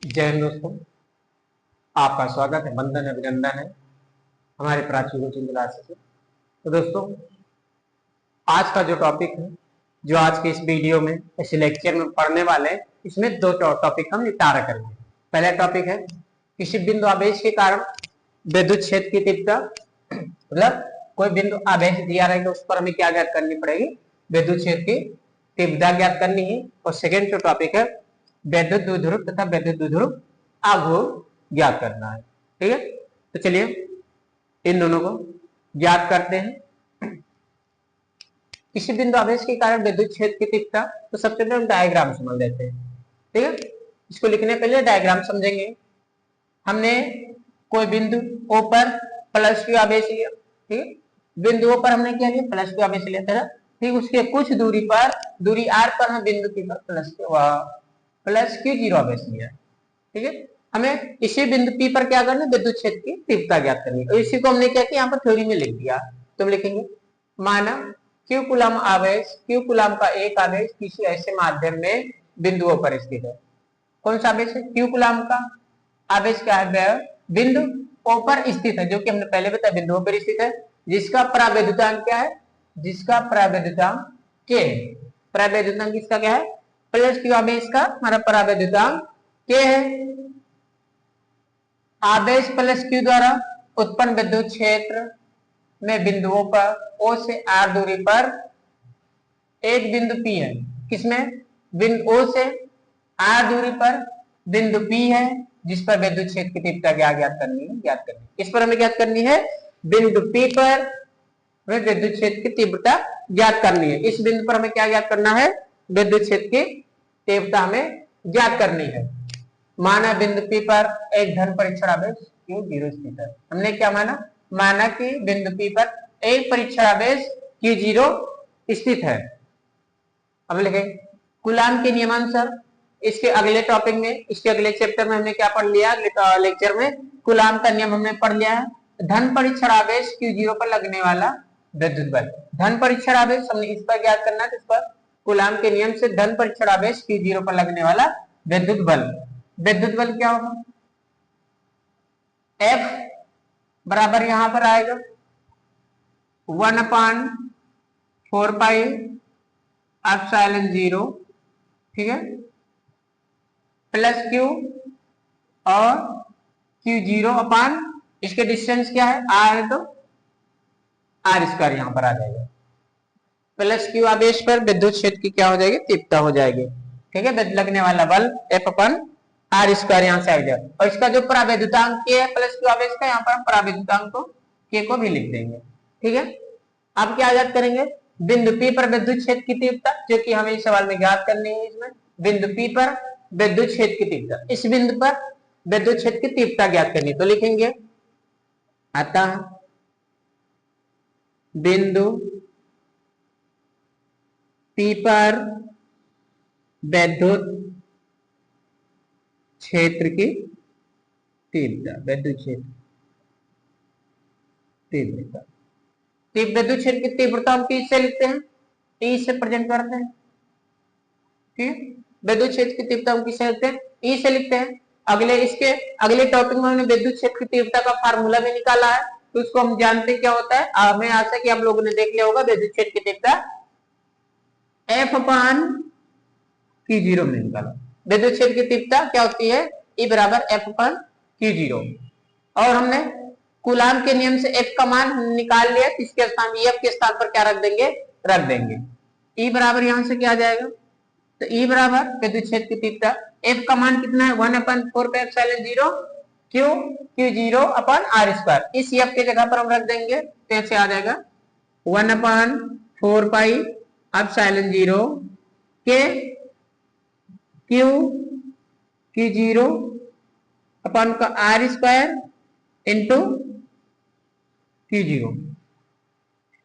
जय हिंद दोस्तों, आपका स्वागत है, वंदन अभिनंदन है हमारे प्राची कोचिंग क्लासेस से। तो दोस्तों, आज का जो टॉपिक है, जो आज के इस वीडियो में, इस लेक्चर में पढ़ने वाले हैं, इसमें दो टॉपिक हम निपटारा करेंगे। पहला टॉपिक है किसी बिंदु आवेश के कारण विद्युत क्षेत्र की तीव्रता, मतलब कोई बिंदु आवेश दिया रहेगा उस पर हमें क्या ज्ञात करनी पड़ेगी, विद्युत क्षेत्र की तीव्रता ज्ञात करनी है। और सेकेंड जो टॉपिक है वैद्युत द्विध्रुव तथा वैद्युत द्विध्रुव आघूर्ण ज्ञात करना है। ठीक है, तो चलिए इन दोनों को ज्ञात करते हैं। किसी बिंदु आवेश के कारण विद्युत क्षेत्र की तीव्रता, तो सबसे पहले हम डायग्राम समझ लेते हैं। ठीक है, इसको लिखने पहले डायग्राम समझेंगे। हमने कोई बिंदु ओ पर प्लस क्यू आवेश लिया। ठीक है, बिंदु ओ पर हमने क्या लिया, प्लस क्यू आवेश लिया था। ठीक, उसके कुछ दूरी पर, दूरी आर पर हम बिंदु पी पर प्लस क्यू जीरो आवेश लिया। ठीक है, हमें इसी बिंदु पी पर क्या करना है, विद्युत क्षेत्र की तीव्रता ज्ञात करनी है। और इसी को हमने क्या किया, यहाँ पर थ्योरी में लिख दिया। तो हम लिखेंगे माना क्यू कूलम आवेश, क्यू कूलम का एक आवेश किसी ऐसे माध्यम में बिंदुओं पर स्थित है। कौन सा आवेश है, क्यू कूलम का आवेश क्या है, बिंदु ओ पर स्थित है, जो कि हमने पहले बताया बिंदुओं पर स्थित है, जिसका प्रावैद्युतांक क्या है, जिसका प्रावैद्युतांक के है। प्रावैद्युतांक किसका क्या है, प्लस क्यू आवेश का हमारा प्रावैद्युतांक के है। आवेश प्लस क्यू द्वारा उत्पन्न विद्युत क्षेत्र में बिंदुओं पर ओ से आर दूरी पर एक बिंदु पी है। किसमें, बिंदु ओ से आर दूरी पर बिंदु पी है, जिस पर विद्युत क्षेत्र की तीव्रता क्या ज्ञात करनी है, ज्ञात करनी है। इस पर हमें ज्ञात करनी है, बिंदु पी पर विद्युत क्षेत्र की तीव्रता ज्ञात करनी है। इस बिंदु पर हमें क्या ज्ञात करना है, विद्युत क्षेत्र की तीव्रता हमें ज्ञात करनी है। माना बिंदु पी पर एक धन परीक्षण आवेश क्यू जीरो स्थित है। हमने क्या माना कि बिंदु पी पर एक परीक्षण आवेश क्यू जीरो स्थित है। अब लिखें कूलाम के नियमानुसार, इसके अगले टॉपिक में, इसके अगले चैप्टर में हमने क्या पढ़ लिया, अगले लेक्चर में कूलाम का नियम हमने पढ़ लिया है। धन परीक्षण आवेश क्यू जीरो पर लगने वाला विद्युत बल, धन परीक्षण आवेश हमने इस पर ज्ञात करना है, इस पर कूलाम के नियम से धन परीक्षण आवेश क्यू जीरो पर लगने वाला विद्युत बल। विद्युत बल क्या होगा, F बराबर यहां पर आएगा 1/4πε0, ठीक है, प्लस क्यू और क्यू जीरो अपान इसके डिस्टेंस क्या है, आर है, तो आर स्क्वायर यहां पर आ जाएगा। प्लस क्यू आवेश पर विद्युत क्षेत्र की क्या हो जाएगी, तीव्रता हो जाएगी। ठीक है, लगने वाला बल F अपन आर स्क्वायर यहां से आ जाए। और इसका जो प्रावैद्युतांक के है प्लस क्यू आवेश का, यहाँ पर हम प्रावैद्युतांक को के को भी लिख देंगे। ठीक है, अब क्या याद करेंगे, बिंदु पी पर विद्युत क्षेत्र की तीव्रता, जो कि हमें इस सवाल में ज्ञात करनी है। इसमें बिंदु पी पर विद्युत क्षेत्र की तीव्रता, इस बिंदु पर विद्युत क्षेत्र की तीव्रता ज्ञात करनी, तो लिखेंगे अतः बिंदु पी पर विद्युत क्षेत्र की तीव्रता, विद्युत क्षेत्र तीव्रता, विद्युत क्षेत्र की तीव्रता हम किससे लिखते हैं, ई से प्रेजेंट करते हैं। ठीक, विद्युत क्षेत्र की तीव्रता हम किससे लिखते हैं, ई से लिखते हैं। इसके अगले टॉपिक में हमने विद्युत क्षेत्र की तीव्रता का फार्मूला भी निकाला है, तो उसको हम जानते हैं क्या होता है। हमें आशा कि आप लोगों ने देख लिया होगा, विद्युत क्षेत्र की तीव्रता F अपान क्यू जीरो में निकाला। विद्युत क्षेत्र की तीव्रता क्या होती है, E बराबर F अपान क्यू जीरो। और हमने कूलाम के नियम से F का मान निकाल लिया, इसके स्थान F के स्थान पर क्या रख देंगे, रख देंगे। E बराबर यहां से क्या आ जाएगा, तो E बराबर विद्युत क्षेत्र की तीव्रता, F का मान कितना है 1/4πε0 Q zero upon R square. इस F के जगह पर हम रख देंगे, तो ऐसे आ जाएगा 1/4πε0 के क्यू जीरो अपन का R square into Q zero.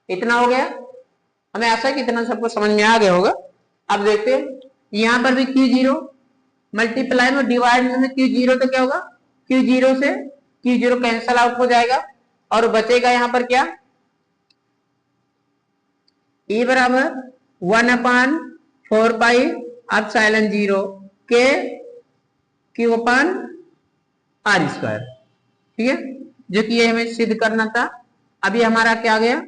इतना हो गया, हमें आशा है कि इतना सबको समझ में आ गया होगा। अब देखते हैं यहां पर भी क्यू जीरो मल्टीप्लाई में डिवाइड में क्यू जीरो, तो क्या होगा, क्यू जीरो से क्यू जीरो कैंसल आउट हो जाएगा और बचेगा यहां पर क्या, E बराबर 1/4πε0 के Q अपान R स्क्वायर, ठीक है, जो कि ये हमें सिद्ध करना था। अभी हमारा क्या आ गया,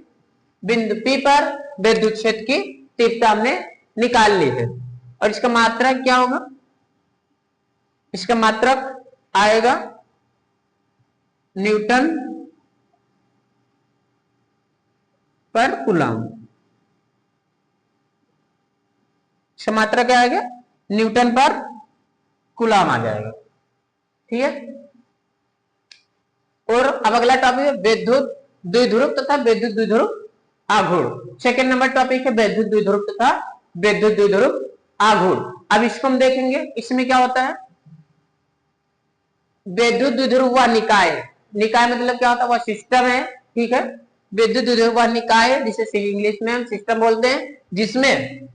बिंदु P पर विद्युत क्षेत्र की तीव्रता हमने निकाल ली है, और इसका मात्रक क्या होगा, इसका मात्रक आएगा न्यूटन पर कूलम। इसका मात्रक क्या आएगा, न्यूटन पर कूलम आ जाएगा, ठीक है। और अब अगला टॉपिक है विद्युत द्विध्रुव तथा विद्युत द्विध्रुव आघूर्ण। सेकंड नंबर टॉपिक है विद्युत द्विध्रुव तथा विद्युत द्विध्रुव आघूर्ण। अब इसको हम देखेंगे, इसमें क्या होता है, विद्युत द्विध्रुव व निकाय, निकाय मतलब क्या होता है, वह सिस्टम है, ठीक है। विद्युत द्विध्रुव व निकाय जिसे इंग्लिश में हम सिस्टम बोलते हैं, जिसमें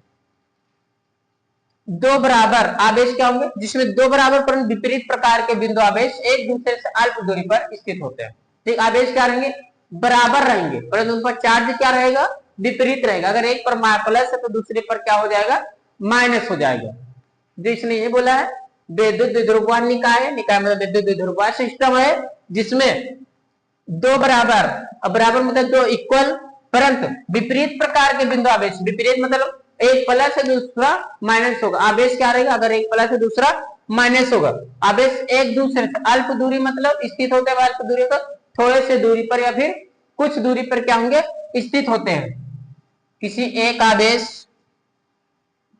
दो बराबर आवेश क्या होंगे, जिसमें दो बराबर परंतु विपरीत प्रकार के बिंदु आवेश एक दूसरे से अल्प दूरी पर स्थित होते हैं। ठीक, आवेश क्या रहेंगे, बराबर रहेंगे, परंतु उन पर चार्ज क्या रहेगा, विपरीत रहेगा। अगर एक पर प्लस है तो दूसरे पर क्या हो जाएगा, माइनस हो जाएगा। जो इसने ये बोला है विद्युत द्विध्रुव निकाय, निकाय मतलब विद्युत द्विध्रुव सिस्टम है जिसमें दो बराबर, अब बराबर मतलब दो इक्वल परंतु विपरीत प्रकार के बिंदु आवेश, विपरीत मतलब एक प्लस है दूसरा माइनस होगा। आवेश क्या रहेगा, अगर एक प्लस है दूसरा माइनस होगा। आवेश एक दूसरे से अल्प दूरी मतलब स्थित होते हैं, अल्प दूरी पर थोड़े से दूरी पर या फिर कुछ दूरी पर क्या होंगे, स्थित होते हैं। किसी एक आवेश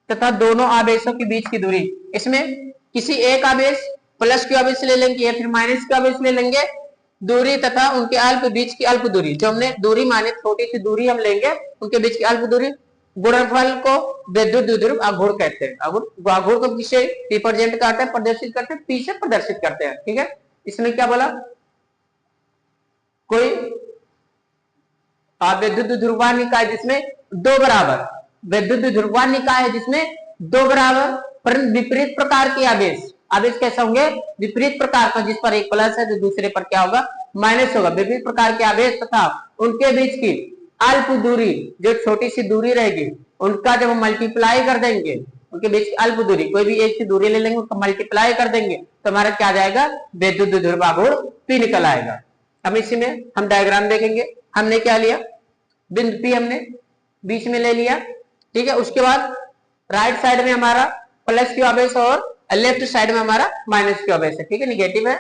तथा दोनों आवेशों के बीच की दूरी, इसमें किसी एक आवेश प्लस क्यू आवेश ले लेंगे या फिर माइनस क्यू आवेश ले लेंगे, दूरी तथा उनके अल्प बीच की अल्प दूरी, जो हमने दूरी माने छोटी सी दूरी हम लेंगे, उनके बीच की अल्प दूरी, गुणनफल को विद्युत द्विध्रुव आघूर्ण कहते हैं। आघूर्ण को किससे रिप्रेजेंट करते हैं, प्रदर्शित करते हैं, पी से प्रदर्शित करते हैं, ठीक है। इसमें क्या बोला, कोई विद्युत द्विध्रुवान निकाय जिसमें दो बराबर, विद्युत द्विध्रुवान निकाय है जिसमें दो बराबर परंतु विपरीत प्रकार के आवेश, आवेश कैसे होंगे, विपरीत प्रकार का, जिस पर एक प्लस है तो दूसरे पर क्या होगा, माइनस होगा। विपरीत प्रकार के आवेश तथा उनके बीच की अल्प दूरी, जो छोटी सी दूरी रहेगी, उनका जब हम मल्टीप्लाई कर देंगे, उनके बीच की अल्प दूरी, कोई भी एक सी दूरी ले लेंगे, उसका मल्टीप्लाई कर देंगे तो हमारा क्या जाएगा, विद्युत द्विध्रुव आघूर्ण पी निकल आएगा। अब इसी में हम डायग्राम देखेंगे। हमने क्या लिया, बिंदु पी हमने बीच में ले लिया, ठीक है। उसके बाद राइट साइड में हमारा प्लस क्यू आवेश और लेफ्ट साइड में हमारा माइनस क्यू आवेश है, ठीक है, निगेटिव है,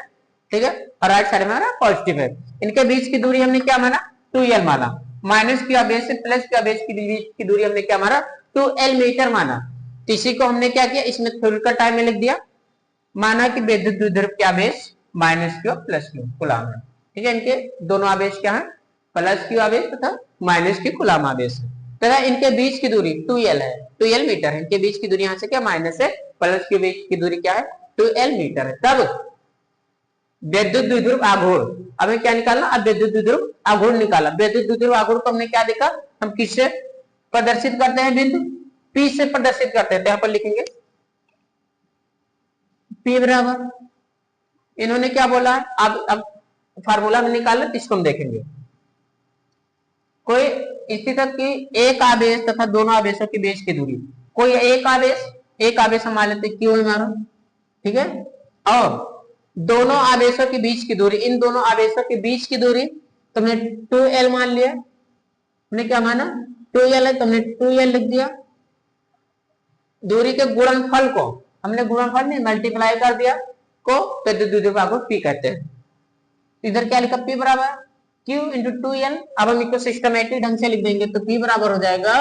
ठीक है, और राइट साइड में हमारा पॉजिटिव है। इनके बीच की दूरी हमने क्या माना, 2l माना। माइनस क्यू आवेश से प्लस क्यू आवेश के बीच की दूरी हमने क्या माना, 2l मीटर माना। तो इसी को हमने क्या किया, इसमें थ्योरेटिकल टाइम में लिख दिया, माना कि विद्युत द्विध्रुव के आवेश minus Q plus Q coulomb है, ठीक है। इनके दोनों आवेश क्या है, प्लस क्यू आवेश तथा माइनस क्यू कूलम आवेश है, तथा इनके बीच की दूरी 2l है, 2l मीटर है। इनके बीच की दूरी यहाँ से क्या माइनस है, प्लस के बीच की दूरी क्या है, 2l मीटर है। तब विद्युत द्विध्रुव आघूर्ण, हमें क्या निकालना, अब विद्युत द्विध्रुव आघूर्ण निकाला। विद्युत द्विध्रुव आघूर्ण को हमने क्या देखा, हम किससे प्रदर्शित करते हैं, बिंदु P से प्रदर्शित करते हैं। तो यहाँ पर लिखेंगे P बराबर, इन्होंने क्या बोला है, अब फार्मूला में निकालना, इसको हम देखेंगे। कोई स्थिति की एक आवेश तथा दोनों आवेशों के बीच की दूरी, कोई एक आवेश हम मान लेते हैं क्यू हमारा, ठीक है, और दोनों आवेशों के बीच की दूरी, इन दोनों आवेशों के बीच की दूरी तो हमने 2l मान लिया, हमने क्या माना 2l है तो हमने 2l लिख दिया। दूरी के गुणनफल को हमने गुणनफल में मल्टीप्लाई कर दिया, को विद्युत द्विध्रुव आघूर्ण P कहते हैं। इधर क्या लिखा, P बराबर Q इंटू 2l। अब हम इसको सिस्टमेटिक ढंग से लिख देंगे तो P बराबर हो जाएगा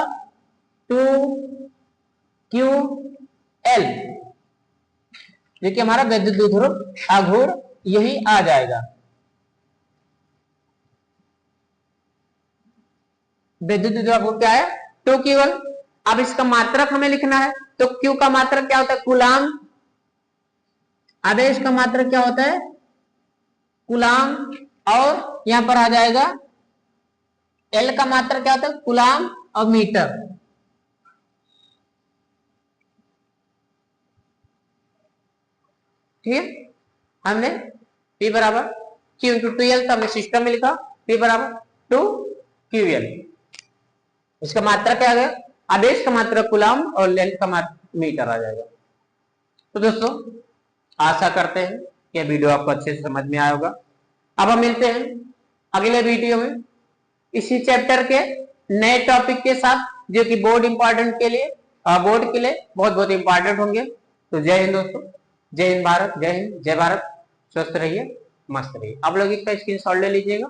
2ql, जो कि हमारा विद्युत द्विध्रुव आघूर्ण यही आ जाएगा। विद्युत द्विध्रुव आघूर्ण क्या है, 2ql। अब इसका मात्रक हमें लिखना है, तो Q का मात्रक क्या होता है, कूलम। आवेश का मात्रक क्या होता है, कूलम, और यहां पर आ जाएगा L का मात्रक क्या होता है, कूलम और मीटर। ठीक है, हमने P बराबर Q इंटू 2l, तो हमने सिस्टम में लिखा P बराबर 2ql। इसका मात्रक क्या आ गया, आवेश का मात्रक कूलम और L का मात्रक मीटर आ जाएगा। तो दोस्तों आशा करते हैं कि यह वीडियो आपको अच्छे से समझ में आया होगा। अब हम मिलते हैं अगले वीडियो में इसी चैप्टर के नए टॉपिक के साथ, जो कि बोर्ड इंपॉर्टेंट के लिए बोर्ड के लिए बहुत बहुत इंपॉर्टेंट होंगे। तो जय हिंद दोस्तों, जय हिंद भारत, जय हिंद, जय भारत। स्वस्थ रहिए, मस्त रहिए। आप लोग इसका स्क्रीनशॉट ले लीजिएगा।